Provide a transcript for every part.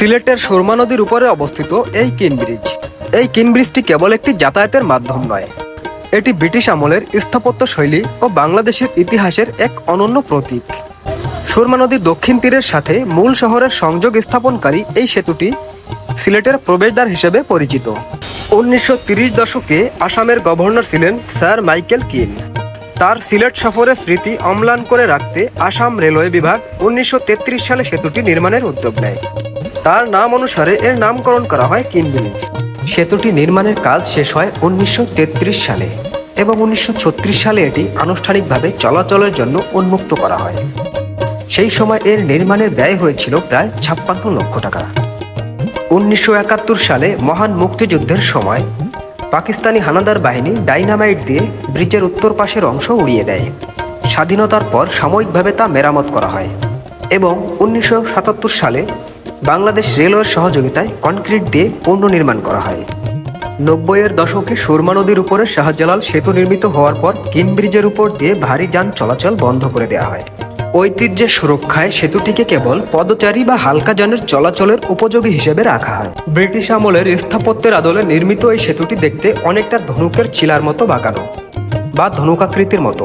সিলেটের সুরমা নদীর উপরে অবস্থিত এই কিন ব্রিজ। এই কিন ব্রিজটি কেবল একটি যাতায়াতের মাধ্যম নয়, এটি ব্রিটিশ আমলের স্থাপত্য শৈলী ও বাংলাদেশের ইতিহাসের এক অনন্য প্রতীক। সুরমা নদীর দক্ষিণ তীরের সাথে মূল শহরের সংযোগ স্থাপনকারী এই সেতুটি সিলেটের প্রবেশদ্বার হিসেবে পরিচিত। 1930 দশকে আসামের গভর্নর ছিলেন স্যার মাইকেল কিন। তার সিলেট সফরের স্মৃতি অম্লান করে রাখতে আসাম রেলওয়ে বিভাগ 1933 সালে সেতুটি নির্মাণের উদ্যোগ নেয়। তার নাম অনুসারে এর নামকরণ করা হয় কিন ব্রিজ। সেতুটি নির্মাণের কাজ শেষ হয় 1933 সালে এবং 1936 সালে এটি আনুষ্ঠানিকভাবে চলাচলের জন্য উন্মুক্ত করা হয়। সেই সময় এর নির্মাণের ব্যয় হয়েছিল প্রায় 56 লক্ষ টাকা। 1971 সালে মহান মুক্তিযুদ্ধের সময় পাকিস্তানি হানাদার বাহিনী ডাইনামাইট দিয়ে ব্রিজের উত্তর পাশের অংশ উড়িয়ে দেয়। স্বাধীনতার পর সাময়িকভাবে তা মেরামত করা হয় এবং 1977 সালে বাংলাদেশ রেলওয়ের সহযোগিতায় কনক্রিট দিয়ে পুনর্নির্মাণ করা হয়। 90-এর দশকে সুরমা নদীর উপরে শাহজালাল সেতু নির্মিত হওয়ার পর কিন ব্রিজের উপর দিয়ে ভারী যান চলাচল বন্ধ করে দেওয়া হয়। ঐতিহ্যের সুরক্ষায় সেতুটিকে কেবল পদচারী বা হালকা যানের চলাচলের উপযোগী হিসেবে রাখা হয়। ব্রিটিশ আমলের স্থাপত্যের আদলে নির্মিত এই সেতুটি দেখতে অনেকটা ধনুকের চিলার মতো বাঁকানো বা ধনুকাকৃতির মতো।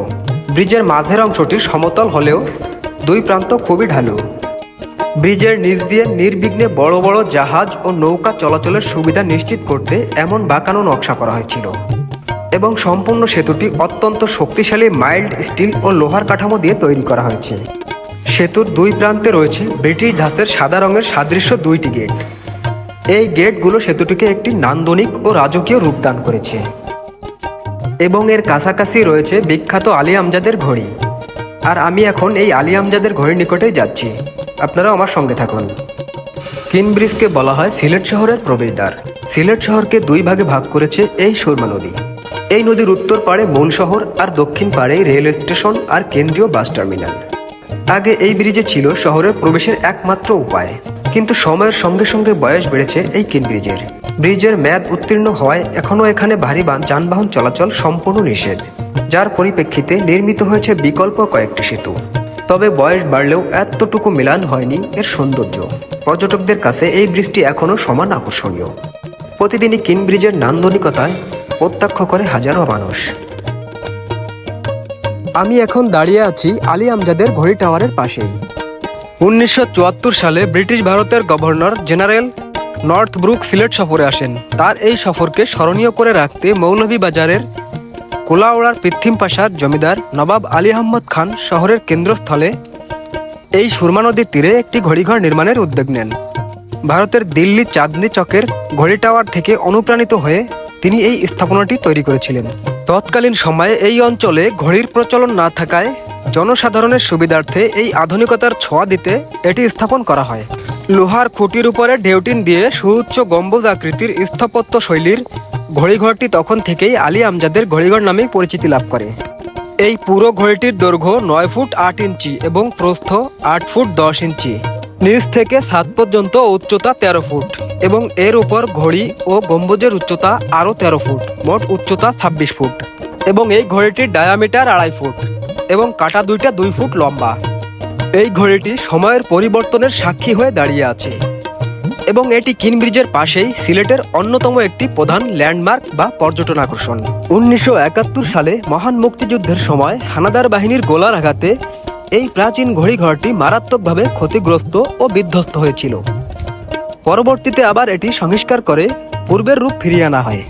ব্রিজের মাঝের অংশটি সমতল হলেও দুই প্রান্ত খুবই ঢালু। ব্রিজের নিচ দিয়ে নির্বিঘ্নে বড় বড় জাহাজ ও নৌকা চলাচলের সুবিধা নিশ্চিত করতে এমন বাঁকানো নকশা করা হয়েছিল এবং সম্পূর্ণ সেতুটি অত্যন্ত শক্তিশালী মাইল্ড স্টিল ও লোহার কাঠামো দিয়ে তৈরি করা হয়েছে। সেতুর দুই প্রান্তে রয়েছে ব্রিটিশ ধাঁচের সাদা রঙের সাদৃশ্য দুইটি গেট। এই গেটগুলো সেতুটিকে একটি নান্দনিক ও রাজকীয় রূপ দান করেছে এবং এর কাছাকাছি রয়েছে বিখ্যাত আলী আমজাদের ঘড়ি। আর আমি এখন এই আলী আমজাদের ঘড়ির নিকটেই যাচ্ছি, আপনারা আমার সঙ্গে থাকুন। কিন ব্রিজকে বলা হয় সিলেট শহরের প্রবেশদ্বার। সিলেট শহরকে দুই ভাগে ভাগ করেছে এই সুরমা নদী। এই নদীর উত্তর পাড়ে মূল শহর আর দক্ষিণ পাড়ে রেলওয়ে স্টেশন আর কেন্দ্রীয় বাস টার্মিনাল। আগে এই ব্রিজে ছিল শহরের প্রবেশের একমাত্র উপায়, কিন্তু সময়ের সঙ্গে সঙ্গে বয়স বেড়েছে এই কিন ব্রিজের। ব্রিজের মেয়াদ উত্তীর্ণ হওয়ায় এখনও এখানে ভারী যানবাহন চলাচল সম্পূর্ণ নিষেধ, যার পরিপ্রেক্ষিতে নির্মিত হয়েছে বিকল্প কয়েকটি সেতু। তবে বয়স বাড়লেও এতটুকু মিলান হয়নি এর সৌন্দর্য। পর্যটকদের কাছে এই ব্রিজটি এখনও সমান আকর্ষণীয়। প্রতিদিনই কিন ব্রিজের নান্দনিকতায় প্রত্যক্ষ করে হাজারো মানুষ। আমি এখন দাঁড়িয়ে আছি আলী আমজাদের ঘড়ি টাওয়ারের পাশেই। 1974 সালে ব্রিটিশ ভারতের গভর্নর জেনারেল নর্থব্রুক সিলেট সফরে আসেন। তার এই সফরকে স্মরণীয় করে রাখতে মৌলভীবাজারের কোলাউড়ার পৃথিম পাশার জমিদার নবাব আলী আহমদ খান শহরের কেন্দ্রস্থলে এই সুরমা নদীর তীরে একটি ঘড়িঘর নির্মাণের উদ্যোগ নেন। ভারতের দিল্লি চাঁদনি চকের ঘড়ি টাওয়ার থেকে অনুপ্রাণিত হয়ে তিনি এই স্থাপনাটি তৈরি করেছিলেন। তৎকালীন সময়ে এই অঞ্চলে ঘড়ির প্রচলন না থাকায় জনসাধারণের সুবিধার্থে এই আধুনিকতার ছোঁয়া দিতে এটি স্থাপন করা হয়। লোহার খুঁটির উপরে ঢেউটিন দিয়ে সুউচ্চ গম্বুজ আকৃতির স্থাপত্য শৈলীর ঘড়িঘরটি তখন থেকেই আলী আমজাদের ঘড়িঘর নামে পরিচিতি লাভ করে। এই পুরো ঘড়িটির দৈর্ঘ্য 9 ফুট 8 ইঞ্চি এবং প্রস্থ 8 ফুট 10 ইঞ্চি। নিচ থেকে ছাদ পর্যন্ত উচ্চতা 13 ফুট এবং এর উপর ঘড়ি ও গম্বুজের উচ্চতা আরও 13 ফুট, মোট উচ্চতা 26 ফুট। এবং এই ঘড়িটির ডায়ামিটার 2.5 ফুট এবং কাঁটা দুইটা 2 ফুট লম্বা। এই ঘড়িটি সময়ের পরিবর্তনের সাক্ষী হয়ে দাঁড়িয়ে আছে এবং এটি কিন ব্রিজের পাশেই সিলেটের অন্যতম একটি প্রধান ল্যান্ডমার্ক বা পর্যটন আকর্ষণ। 1971 সালে মহান মুক্তিযুদ্ধের সময় হানাদার বাহিনীর গোলার আঘাতে এই প্রাচীন ঘড়িঘরটি মারাত্মকভাবে ক্ষতিগ্রস্ত ও বিধ্বস্ত হয়েছিল। পরবর্তীতে আবার এটি সংস্কার করে পূর্বের রূপ ফিরিয়ে আনা হয়।